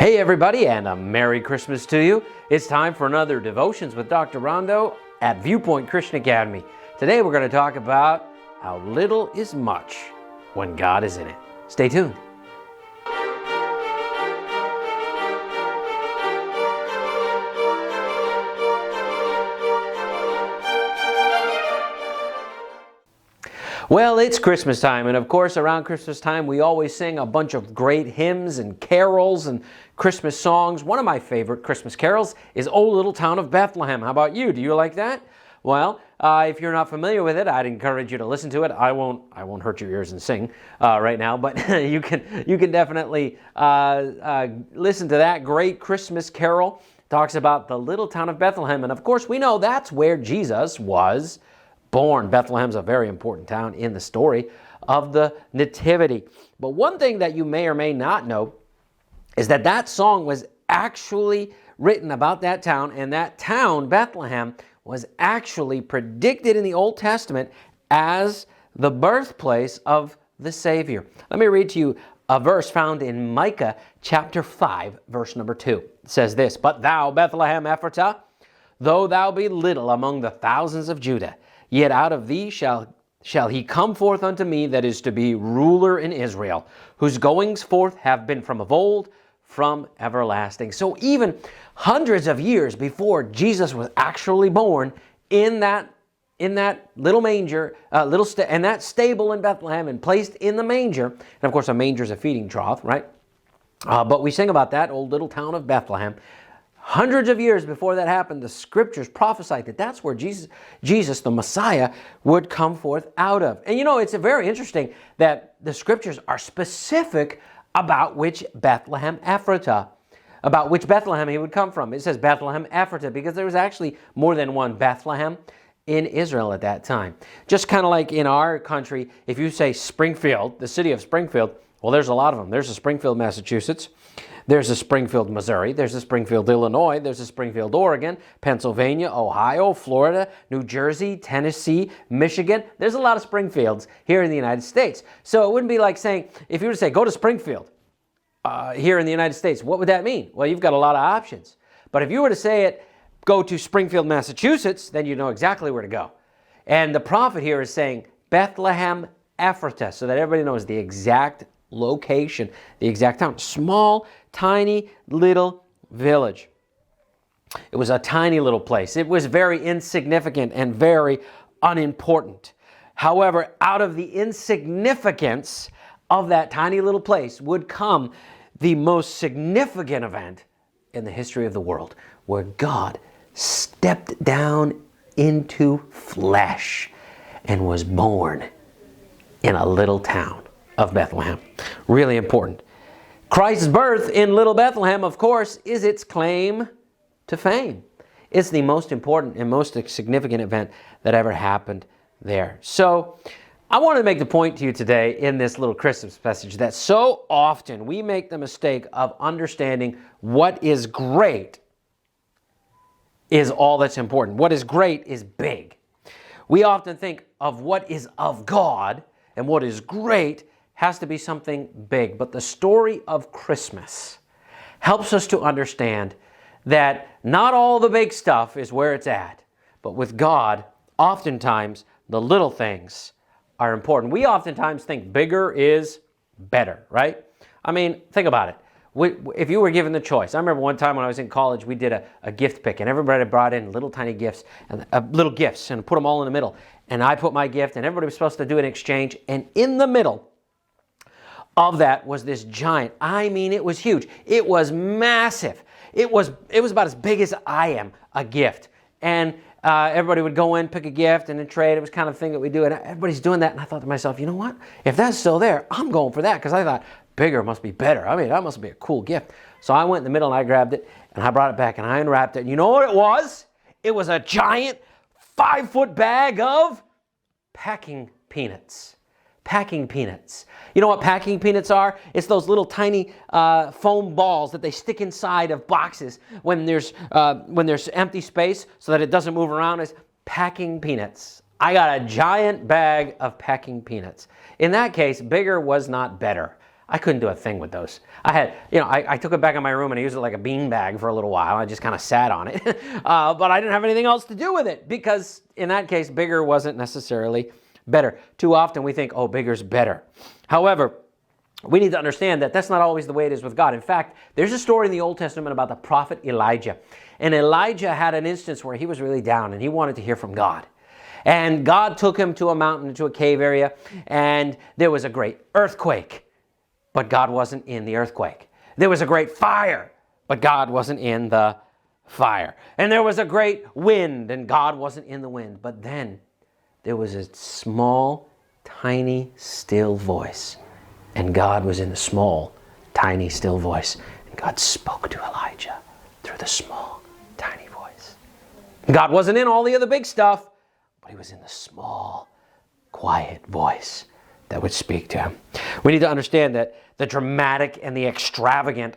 Hey everybody, and a Merry Christmas to you. It's time for another Devotions with Dr. Rondeau at Viewpoint Christian Academy. Today we're going to talk about how little is much when God is in it. Stay tuned. Well, it's Christmas time, and of course around Christmas time we always sing a bunch of great hymns and carols and Christmas songs. One of my favorite Christmas carols is O Little Town of Bethlehem. How about you? Do you like that? Well, if you're not familiar with it, I'd encourage you to listen to it. I won't hurt your ears and sing right now, but you can definitely listen to that great Christmas carol. It talks about the little town of Bethlehem, and of course we know that's where Jesus was born. Bethlehem's a very important town in the story of the Nativity. But one thing that you may or may not know is that that song was actually written about that town, and that town, Bethlehem, was actually predicted in the Old Testament as the birthplace of the Savior. Let me read to you a verse found in Micah chapter 5, verse number 2. It says this, "But thou, Bethlehem Ephratah, though thou be little among the thousands of Judah, yet out of thee shall he come forth unto me that is to be ruler in Israel, whose goings forth have been from of old, from everlasting." So even hundreds of years before Jesus was actually born, in that little manger, and that stable in Bethlehem, and placed in the manger, and of course a manger is a feeding trough, right? But we sing about that old little town of Bethlehem. Hundreds of years before that happened, the scriptures prophesied that that's where Jesus, the Messiah, would come forth out of. And you know, it's very interesting that the scriptures are specific about which Bethlehem Ephratah, about which Bethlehem he would come from. It says Bethlehem Ephratah because there was actually more than one Bethlehem in Israel at that time. Just kind of like in our country, if you say Springfield, the city of Springfield, well, there's a lot of them. There's a Springfield, Massachusetts. There's a Springfield, Missouri. There's a Springfield, Illinois. There's a Springfield, Oregon, Pennsylvania, Ohio, Florida, New Jersey, Tennessee, Michigan. There's a lot of Springfields here in the United States. So it wouldn't be like saying, if you were to say, go to Springfield here in the United States, what would that mean? Well, you've got a lot of options. But if you were to say it, go to Springfield, Massachusetts, then you know exactly where to go. And the prophet here is saying Bethlehem Ephratah, so that everybody knows the exact location, the exact town. Small, tiny little village. It was a tiny little place. It was very insignificant and very unimportant. However, out of the insignificance of that tiny little place would come the most significant event in the history of the world, where God stepped down into flesh and was born in a little town of Bethlehem. Really important. Christ's birth in little Bethlehem, of course, is its claim to fame. It's the most important and most significant event that ever happened there. So I want to make the point to you today in this little Christmas message that so often we make the mistake of understanding what is great is all that's important. What is great is big. We often think of what is of God, and what is great has to be something big. But the story of Christmas helps us to understand that not all the big stuff is where it's at. But with God, oftentimes the little things are important. We oftentimes think bigger is better, right? I mean, think about it. If you were given the choice, I remember one time when I was in college, we did a gift pick, and everybody brought in little tiny gifts, and little gifts, and put them all in the middle. And I put my gift, and everybody was supposed to do an exchange, and in the middle of that was this giant, I mean, it was huge. It was massive. It was about as big as I am, a gift. And everybody would go in, pick a gift, and then trade. It was kind of a thing that we do, and everybody's doing that. And I thought to myself, you know what? If that's still there, I'm going for that, because I thought bigger must be better. I mean, that must be a cool gift. So I went in the middle, and I grabbed it, and I brought it back, and I unwrapped it. And you know what it was? It was a giant 5-foot bag of packing peanuts. Packing peanuts. You know what packing peanuts are? It's those little tiny foam balls that they stick inside of boxes when there's empty space so that it doesn't move around. It's packing peanuts. I got a giant bag of packing peanuts. In that case, bigger was not better. I couldn't do a thing with those. I took it back in my room and I used it like a bean bag for a little while. I just kind of sat on it. But I didn't have anything else to do with it because in that case, bigger wasn't necessarily better. Too often we think, oh, bigger's better. However, we need to understand that that's not always the way it is with God. In fact, there's a story in the Old Testament about the prophet Elijah. And Elijah had an instance where he was really down and he wanted to hear from God. And God took him to a mountain, to a cave area, and there was a great earthquake. But God wasn't in the earthquake. There was a great fire, but God wasn't in the fire. And there was a great wind, and God wasn't in the wind. But then there was a small, tiny, still voice. And God was in the small, tiny, still voice. And God spoke to Elijah through the small, tiny voice. God wasn't in all the other big stuff, but he was in the small, quiet voice that would speak to him. We need to understand that the dramatic and the extravagant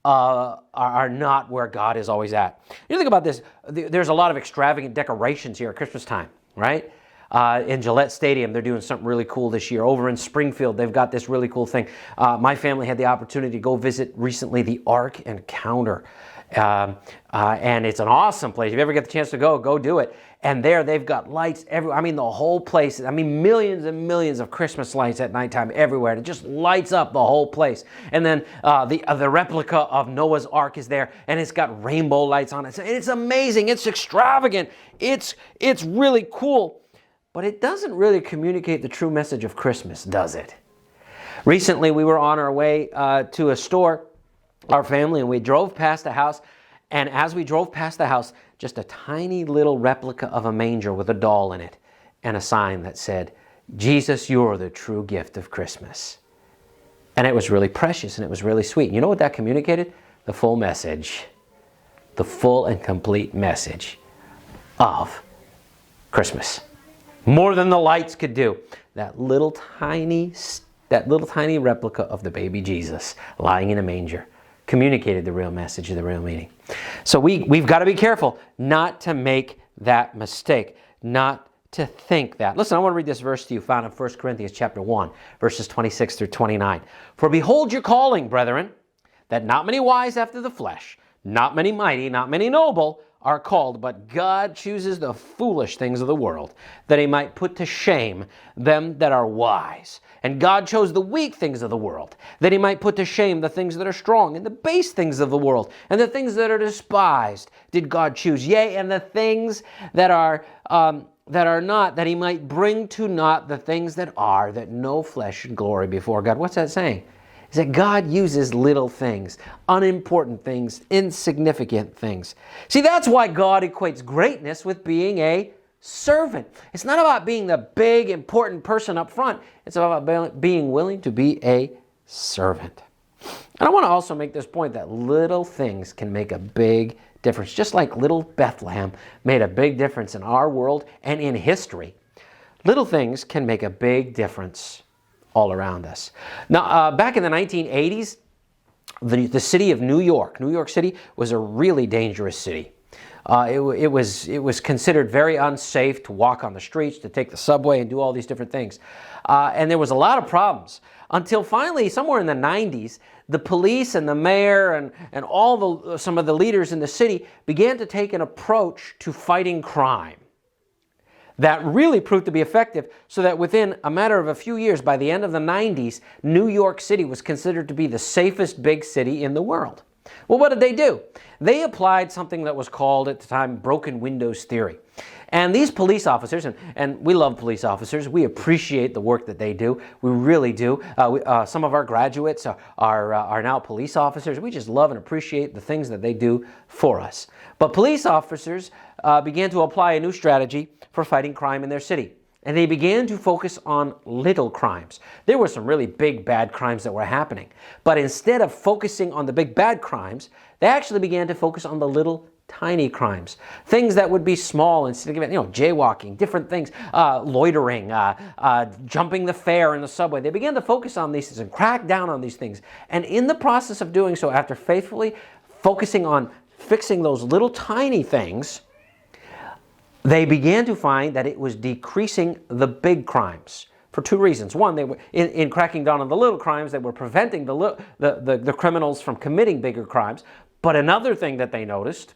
are not where God is always at. You think about this, there's a lot of extravagant decorations here at Christmas time, right? In Gillette Stadium, they're doing something really cool this year. Over in Springfield, they've got this really cool thing. My family had the opportunity to go visit recently the Ark Encounter. And it's an awesome place. If you ever get the chance to go do it. And there they've got lights everywhere. I mean, the whole place. I mean, millions and millions of Christmas lights at nighttime everywhere. And it just lights up the whole place. And then the replica of Noah's Ark is there. And it's got rainbow lights on it. It's amazing. It's extravagant. It's really cool. But it doesn't really communicate the true message of Christmas, does it? Recently, we were on our way to a store, our family, and we drove past a house. And as we drove past the house, just a tiny little replica of a manger with a doll in it and a sign that said, Jesus, you're the true gift of Christmas. And it was really precious and it was really sweet. You know what that communicated? The full message, the full and complete message of Christmas. More than the lights could do. That little tiny replica of the baby Jesus lying in a manger communicated the real message of the real meaning. So we've got to be careful not to make that mistake, not to think that. Listen, I want to read this verse to you found in 1 Corinthians chapter 1, verses 26 through 29. For behold your calling, brethren, that not many wise after the flesh, not many mighty, not many noble are called, but God chooses the foolish things of the world, that he might put to shame them that are wise. And God chose the weak things of the world, that he might put to shame the things that are strong, and the base things of the world, and the things that are despised did God choose. Yea, and the things that are not, that he might bring to naught the things that are, that no flesh should glory before God. What's that saying? Is that God uses little things, unimportant things, insignificant things. See, that's why God equates greatness with being a servant. It's not about being the big, important person up front. It's about being willing to be a servant. And I want to also make this point that little things can make a big difference. Just like little Bethlehem made a big difference in our world and in history, little things can make a big difference all around us. Now, back in the 1980s, the city of New York City, was a really dangerous city. It was considered very unsafe to walk on the streets, to take the subway, and do all these different things. And there was a lot of problems until finally, somewhere in the 90s, the police and the mayor and some of the leaders in the city began to take an approach to fighting crime that really proved to be effective, so that within a matter of a few years, by the end of the 90s, New York City was considered to be the safest big city in the world. Well, what did they do? They applied something that was called at the time broken windows theory. And these police officers, and we love police officers, we appreciate the work that they do. We really do. Some of our graduates are now police officers. We just love and appreciate the things that they do for us. But police officers began to apply a new strategy for fighting crime in their city. And they began to focus on little crimes. There were some really big bad crimes that were happening. But instead of focusing on the big bad crimes, they actually began to focus on the little tiny crimes. Things that would be small and significant, jaywalking, different things, loitering, jumping the fare in the subway. They began to focus on these things and crack down on these things. And in the process of doing so, after faithfully focusing on fixing those little tiny things, they began to find that it was decreasing the big crimes. for two reasons. One, they were in cracking down on the little crimes, they were preventing the criminals from committing bigger crimes. But another thing that they noticed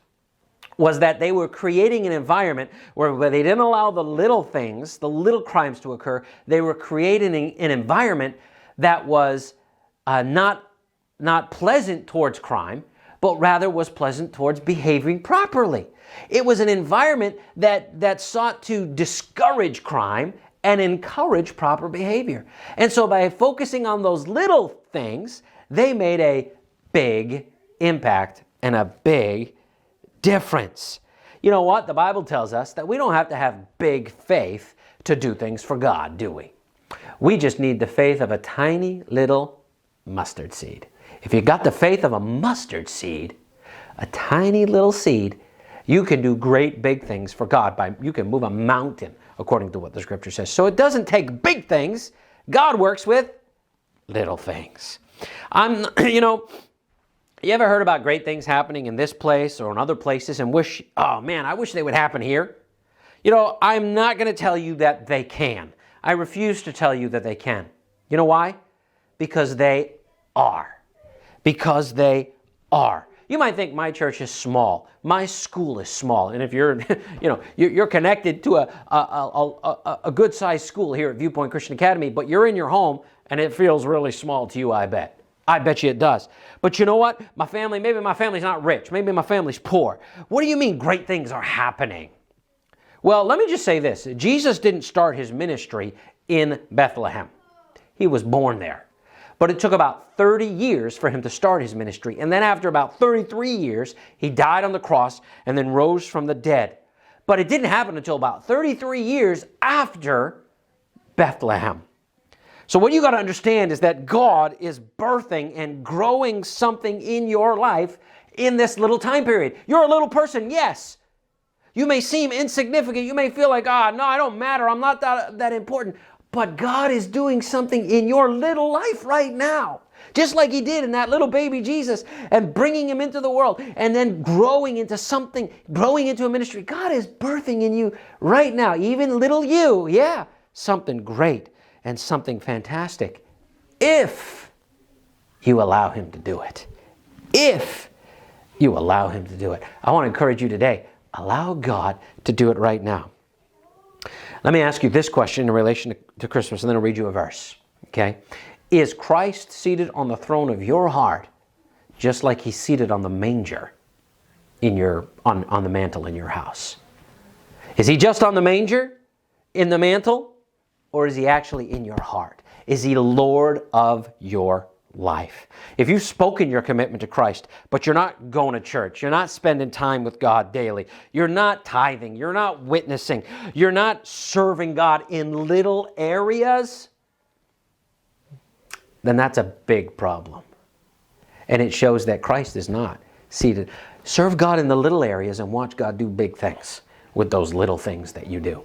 was that they were creating an environment where they didn't allow the little things, the little crimes to occur. They were creating an environment that was not pleasant towards crime, but rather was pleasant towards behaving properly. It was an environment that sought to discourage crime and encourage proper behavior. And so by focusing on those little things, they made a big impact and a big difference. You know what? The Bible tells us that we don't have to have big faith to do things for God, do we? We just need the faith of a tiny little mustard seed. If you got the faith of a mustard seed, a tiny little seed, you can do great big things for God. You can move a mountain, according to what the scripture says. So it doesn't take big things. God works with little things. You ever heard about great things happening in this place or in other places and wish, oh man, I wish they would happen here? I'm not going to tell you that they can. I refuse to tell you that they can. You know why? Because they are. Because they are. You might think my church is small. My school is small. And if you're, you're connected to a good-sized school here at Viewpoint Christian Academy, but you're in your home and it feels really small to you, I bet. I bet you it does. But you know what? Maybe my family's not rich. Maybe my family's poor. What do you mean great things are happening? Well, let me just say this. Jesus didn't start his ministry in Bethlehem. He was born there. But it took about 30 years for him to start his ministry. And then after about 33 years, he died on the cross and then rose from the dead. But it didn't happen until about 33 years after Bethlehem. So what you got to understand is that God is birthing and growing something in your life in this little time period. You're a little person, yes. You may seem insignificant. You may feel like, no, I don't matter. I'm not that important. But God is doing something in your little life right now. Just like he did in that little baby Jesus and bringing him into the world and then growing into something, growing into a ministry. God is birthing in you right now, even little you. Yeah, something great and something fantastic, if you allow him to do it. If you allow him to do it. I want to encourage you today, allow God to do it right now. Let me ask you this question in relation to Christmas, and then I'll read you a verse. Okay? Is Christ seated on the throne of your heart, just like he's seated on the manger on the mantle in your house? Is he just on the manger, in the mantle? Or is he actually in your heart? Is he Lord of your life? If you've spoken your commitment to Christ, but you're not going to church, you're not spending time with God daily, you're not tithing, you're not witnessing, you're not serving God in little areas, then that's a big problem. And it shows that Christ is not seated. Serve God in the little areas and watch God do big things with those little things that you do.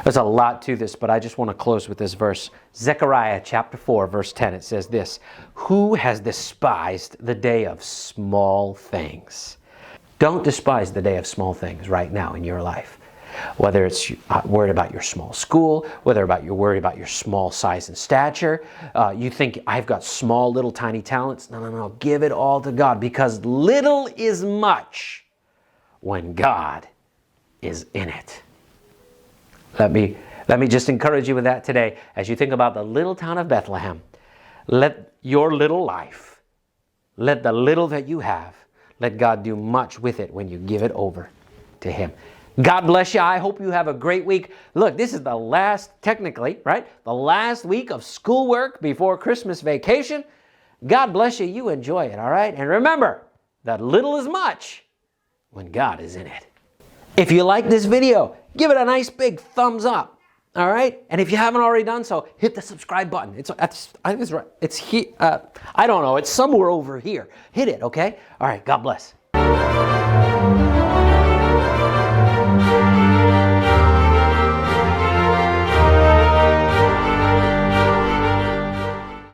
There's a lot to this, but I just want to close with this verse. Zechariah chapter 4, verse 10, it says this: who has despised the day of small things? Don't despise the day of small things right now in your life. Whether it's worried about your small school, whether you're worried about your small size and stature, you think, I've got small, little, tiny talents. No. Give it all to God, because little is much when God is in it. Let me just encourage you with that today. As you think about the little town of Bethlehem, let your little life, let the little that you have, let God do much with it when you give it over to him. God bless you. I hope you have a great week. Look, this is the last, technically, right? The last week of schoolwork before Christmas vacation. God bless you. You enjoy it, all right? And remember that little is much when God is in it. If you like this video, give it a nice big thumbs up, all right? And if you haven't already done so, hit the subscribe button. I think it's right. It's here. I don't know. It's somewhere over here. Hit it, okay? All right. God bless.